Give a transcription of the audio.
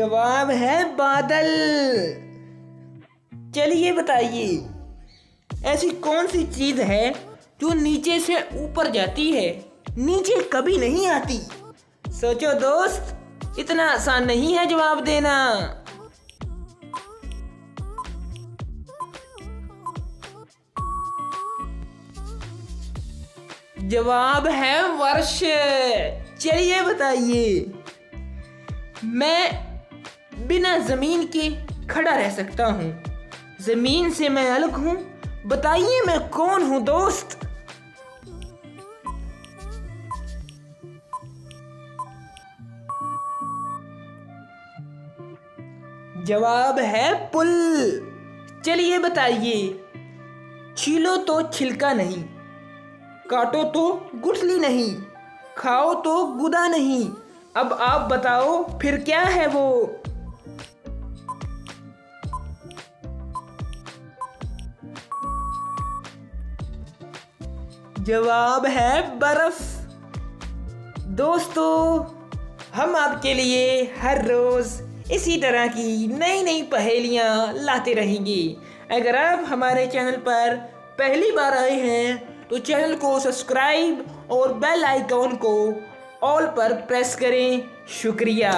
जवाब है बादल। चलिए बताइए, ऐसी कौन सी चीज है जो नीचे से ऊपर जाती है, नीचे कभी नहीं आती? सोचो दोस्त, इतना आसान नहीं है जवाब देना। जवाब है वर्ष। चलिए बताइए, मैं बिना जमीन के खड़ा रह सकता हूँ, जमीन से मैं अलग हूँ, बताइए मैं कौन हूँ दोस्त? जवाब है पुल। चलिए बताइए, छीलो तो छिलका नहीं, काटो तो गुठली नहीं, खाओ तो गुदा नहीं, अब आप बताओ फिर क्या है वो? जवाब है बर्फ। दोस्तों, हम आपके लिए हर रोज इसी तरह की नई नई पहेलियाँ लाते रहेंगे। अगर आप हमारे चैनल पर पहली बार आए हैं तो चैनल को सब्सक्राइब और बेल आइकॉन को ऑल पर प्रेस करें। शुक्रिया।